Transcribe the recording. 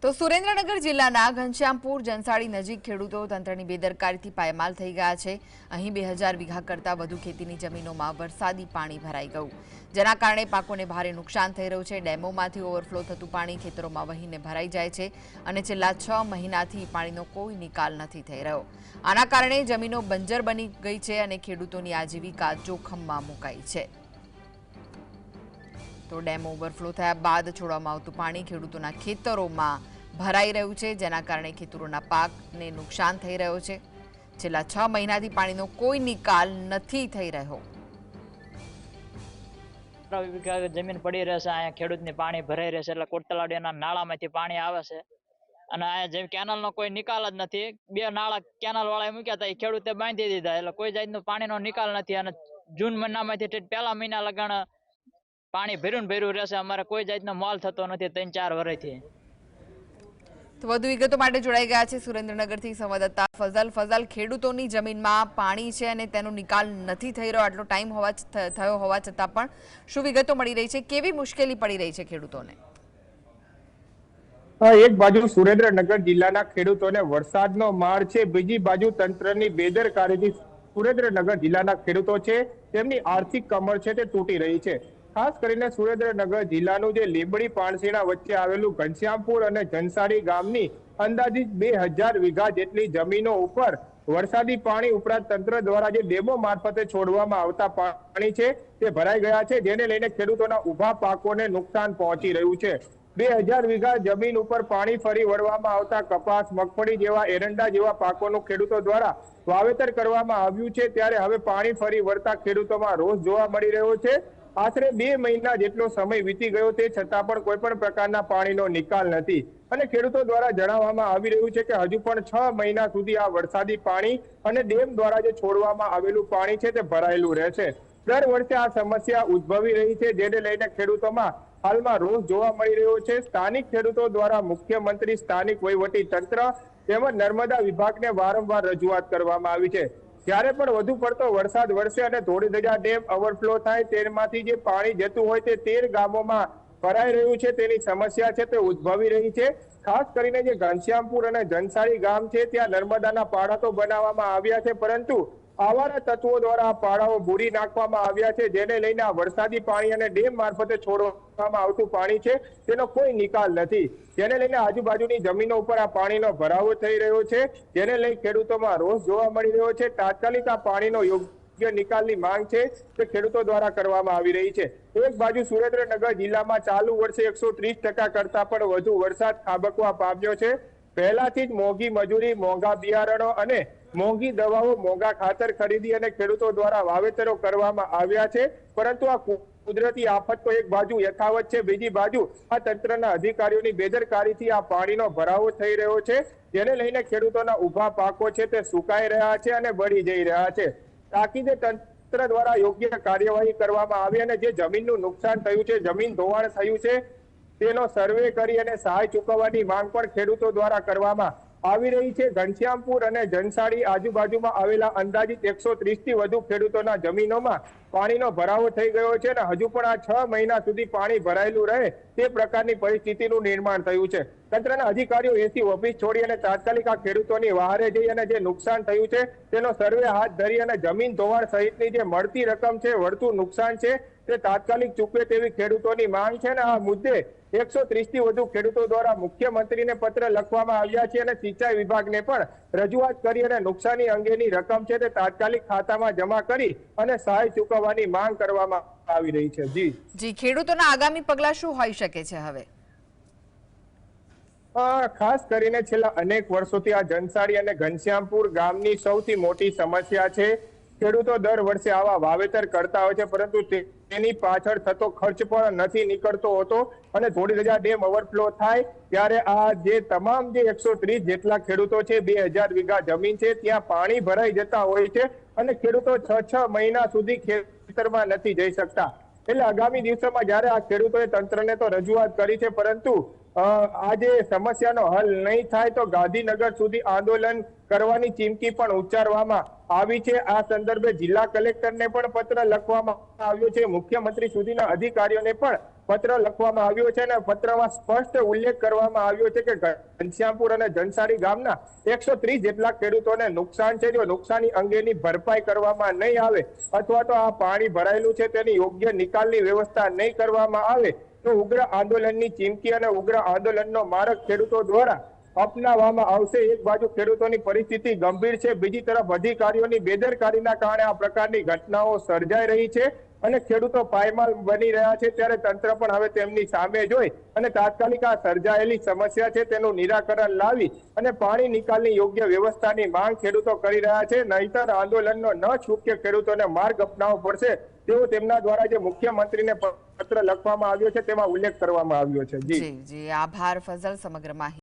તો સુરેન્દ્રનગર જિલ્લાના ઘનશ્યામપુર જનસાડી નજીક ખેડૂતો તંત્રની બેદરકારીથી પાયમાલ થઈ ગયા છે। અહીં 2000 વીઘા કરતાં વધુ ખેતીની જમીનોમાં વરસાદી પાણી ભરાઈ ગયું, જેના કારણે પાકોને ભારે નુકસાન થઈ રહ્યું છે। ડેમોમાંથી ઓવરફ્લો થતું પાણી ખેતરોમાં વહીને ભરાઈ જાય છે અને છેલ્લા 6 મહિનાથી પાણીનો કોઈ નિકાલ નથી થઈ રહ્યો। આના કારણે જમીનો બંજર બની ગઈ છે અને ખેડૂતોની આજીવિકા જોખમમાં મુકાઈ છે। તો ડેમ ઓવરફ્લો થયા બાદ છોડવામાં આવતું પાણી ખેડૂતોના ખેતરોમાં ભરાઈ રહ્યું છે, જેના કારણે ખેતરોના પાકને નુકસાન થઈ રહ્યો છે। છેલ્લા 6 મહિનાથી પાણીનો કોઈ નિકાલ નથી થઈ રહ્યો। જમીન પડી રહેશે, અહીંયા ખેડૂતની પાણી ભરાઈ રહેશે એટલે કોટલાડીના નાળામાંથી પાણી આવે છે અને અહીંયા જેમ કેનાલનો કોઈ નિકાલ જ નથી। 2 નાળા કેનાલ વાળાએ મૂક્યા હતા, એ ખેડૂતે બાંધી દીધા એટલે કોઈ જાતનો પાણીનો નિકાલ નથી અને જૂન મહિનામાંથી પહેલા મહિના લગાણ પાણી ભર્યું રહેશે। અમારે કોઈ જાતનો મોલ થતો નથી 3-4 વર્ષથી। તો વધુ વિગતો માટે જોડાઈ ગયા છે સુરેન્દ્રનગરથી સંવાદદાતા ફઝલ। ખેડૂતોની જમીનમાં પાણી છે અને તેનો નિકાલ નથી થઈ રહ્યો, આટલો ટાઈમ થયો હોવા છતાં પણ શું વિગતો મળી રહી છે? કેવી મુશ્કેલી પડી રહી છે ખેડૂતોને? એક બાજુ સુરેન્દ્રનગર જિલ્લાના ખેડૂતોને વરસાદનો માર છે, બીજી બાજુ તંત્રની બેદરકારીથી સુરેન્દ્રનગર જિલ્લાના ખેડૂતો છે તેમની આર્થિક કમર છે તે તૂટી રહી છે। ખાસ કરીને સુરેન્દ્રનગર જિલ્લાનું જે લીંબડી પાણસીણા વચ્ચે આવેલું ઘનશ્યામપુર અને જનસાડી ગામની અંદાજિત 2000 વીઘા જેટલી જમીનો ઉપર વરસાદી પાણી ઉપરાંત તંત્ર દ્વારા જે ડેમો મારફતે છોડવામાં આવતા પાણી છે તે ભરાઈ ગયા છે, જેને લઈને ખેડૂતોના ઊભા પાકોને નુકસાન પહોંચી રહ્યું છે। 2000 વીઘા જમીન ઉપર પાણી ફરી વળવામાં આવતા કપાસ, મગફળી જેવા એરંડા જેવા પાકોનું ખેડૂતો દ્વારા વાવેતર કરવામાં આવ્યું છે, ત્યારે હવે પાણી ફરી વળતા ખેડૂતોમાં રોષ જોવા મળી રહ્યો છે। આશરે 2 મહિના જેટલો સમય વીતી ગયો તે છતાં પણ કોઈ પણ પ્રકારના પાણીનો નિકાલ નથી અને ખેડૂતો દ્વારા જણાવવામાં આવી રહ્યું છે કે હજુ પણ 6 મહિના સુધી આ વરસાદી પાણી અને ડેમ દ્વારા જે છોડવામાં આવેલું પાણી છે તે ભરાયેલું રહેશે। દર વર્ષે આ સમસ્યા ઉદ્ભવી રહી છે, જેને લઈને ખેડૂતોમાં હાલમાં રોષ જોવા મળી રહ્યો છે। સ્થાનિક ખેડૂતો દ્વારા મુખ્યમંત્રી, સ્થાનિક વહીવટી તંત્ર તેમજ નર્મદા વિભાગને વારંવાર રજૂઆત કરવામાં આવી છે। જ્યારે પણ વધુ પડતો વરસાદ વરસે અને ધોળીધજા ડેમ ઓવરફ્લો થાય તેમાંથી જે પાણી જતું હોય તે 13 ગામોમાં ભરાઈ રહ્યું છે, તેની સમસ્યા છે તે ઉદ્ભવી રહી છે। ખાસ કરીને જે ઘનશ્યામપુર અને જનસાડી ગામ છે ત્યાં નર્મદાના પાડા તો બનાવવામાં આવ્યા છે, પરંતુ આવારા તત્વો દ્વારા પાડાઓ બુરી નાખવામાં આવ્યા છે, જેને લઈને આ વરસાદી પાણી અને ડેમ મારફતે છોડવામાં આવતું પાણી છે તેનો કોઈ નિકાલ નથી, જેને લઈને આજુબાજુની જમીનો ઉપર આ પાણીનો ભરાવો થઈ રહ્યો છે, જેને લઈ ખેડૂતોમાં રોષ જોવા મળી રહ્યો છે। તાત્કાલિક આ પાણીનો યોગ્ય નિકાલની માંગ છે તે ખેડૂતો દ્વારા કરવામાં આવી રહી છે। એક બાજુ સુરેન્દ્રનગર જિલ્લામાં ચાલુ વર્ષે 130% કરતા પણ વધુ વરસાદ ખાબકવા પામ્યો છે। પહેલાથી જ મોંઘી મજૂરી, મોંઘા બિયારણો અને મોંઘી દવાઓ, મોંઘા ખાતર ખરીદી અને ખેડૂતો દ્વારા વાવેતરો કરવામાં આવ્યા છે, પરંતુ આ કુદરતી આફત તો એક બાજુ યથાવત છે, બીજી બાજુ આ તંત્રના અધિકારીઓની બેદરકારીથી આ પાણીનો ભરાવો થઈ રહ્યો છે, જેને લઈને ખેડૂતોના ઊભા પાકો છે તે સુકાઈ રહ્યા છે અને બળી જઈ રહ્યા છે। તાકીદે તંત્ર દ્વારા યોગ્ય કાર્યવાહી કરવામાં આવે અને જે જમીનનું નુકસાન થયું છે, જમીન ધોવાણ થયું છે તેનો સર્વે કરી અને સહાય ચૂકવવાની માંગ પણ ખેડૂતો દ્વારા કરવામાં આવી રહી છે। ઘનશ્યામપુર અને જનસાડી આજુબાજુમાં આવેલા અંદાજિત 130 થી વધુ ખેડૂતોના જમીનોમાં પાણીનો ભરાવો થઈ ગયો છે અને હજુ પણ આ 6 મહિના સુધી પાણી ભરાયેલું રહે તે પ્રકારની પરિસ્થિતિનું નિર્માણ થયું છે। તંત્રના અધિકારીઓ એસી ઓફિસ છોડી અને તાત્કાલિક આ ખેડૂતોની વહારે જઈ અને જે નુકસાન થયું છે તેનો સર્વે હાથ ધરી અને જમીન ધોવાણ સહિતની જે મળતી રકમ છે, વળતું નુકસાન છે તે તાત્કાલિક ચૂકવે તેવી ખેડૂતોની માંગ છે અને આ મુદ્દે 130 થી વધુ ખેડૂતો દ્વારા મુખ્યમંત્રીને પત્ર લખવામાં આવ્યા છે અને સિંચાઈ વિભાગને પણ રજૂઆત કરી અને નુકસાની અંગેની રકમ છે તે તાત્કાલિક ખાતામાં જમા કરી અને સહાય ચૂકવવાની માંગ કરવામાં આવી રહી છે। જી, ખેડૂતોના આગામી પગલાં શું હોઈ શકે છે હવે? ખાસ કરીને છેલ્લા અનેક વર્ષોથી આ જનસાડી અને ઘનશ્યામપુર ગામની સૌથી મોટી સમસ્યા છે। ખેડૂતો દર વર્ષે આવા વાવેતર કરતા હોય છે, પરંતુ તેની પાછળ થતો ખર્ચ પણ નથી નીકળતો હોતો અને ધોળીધજા ડેમ ઓવરફ્લો થાય ત્યારે આ જે તમામ જે 130 જેટલા ખેડૂતો છે, 2000 વીઘા જમીન છે ત્યાં પાણી ભરાઈ જતા હોય છે અને ખેડૂતો 6 મહિના સુધી ખેતરમાં નથી જઈ શકતા। એટલે આગામી દિવસોમાં જ્યારે આ ખેડૂતોએ તંત્રને તો રજૂઆત કરી છે, પરંતુ આ જે સમસ્યાનો હલ નહીં થાય તો ગાંધીનગર સુધી આંદોલન કરવાની ચીમકી પણ ઉચ્ચારવામાં આવી છે। આ સંદર્ભે જિલ્લા કલેક્ટરને પણ પત્ર લખવામાં આવ્યો છે, મુખ્યમંત્રી સુધીના અધિકારીઓને પણ પત્ર લખવામાં આવ્યો છે અને પત્રમાં સ્પષ્ટ ઉલ્લેખ કરવામાં આવ્યો છે કે ઘનશ્યામપુર અને જનસાડી ગામના 130 જેટલા ખેડૂતોને નુકસાન છે. જો નુકસાની અંગેની ભરપાઈ કરવામાં નહીં આવે અથવા તો આ પાણી ભરાયેલું છે તેની યોગ્ય નિકાલની વ્યવસ્થા નહીં કરવામાં આવે તો ઉગ્ર આંદોલનની ચીમકી અને ઉગ્ર આંદોલનનો માર્ગ ખેડૂતો દ્વારા અપનાવવામાં આવશે. એક બાજુ ખેડૂતોની પરિસ્થિતિ ગંભીર છે, બીજી તરફ અધિકારીઓની બેદરકારીના કારણે આ પ્રકારની ઘટનાઓ સર્જાઈ રહી છે અને ખેડૂતો પાયમાલ બની રહ્યા છે. ત્યારે તંત્ર પણ હવે તેમની સામે જોઈ અને તાત્કાલિક આ સર્જાયેલી સમસ્યા છે તેનું નિરાકરણ લાવી અને પાણી નિકાલની યોગ્ય વ્યવસ્થાની માંગ ખેડૂતો કરી રહ્યા છે. નહીંતર આંદોલનનો ન છૂટકે ખેડૂતોને માર્ગ અપનાવવો પડશે તેવો તેમના દ્વારા જે મુખ્યમંત્રીને પત્ર લખવામાં આવ્યો છે તેમાં ઉલ્લેખ કરવામાં આવ્યો છે. જી આભાર ફઝલ સમગ્ર માહિતી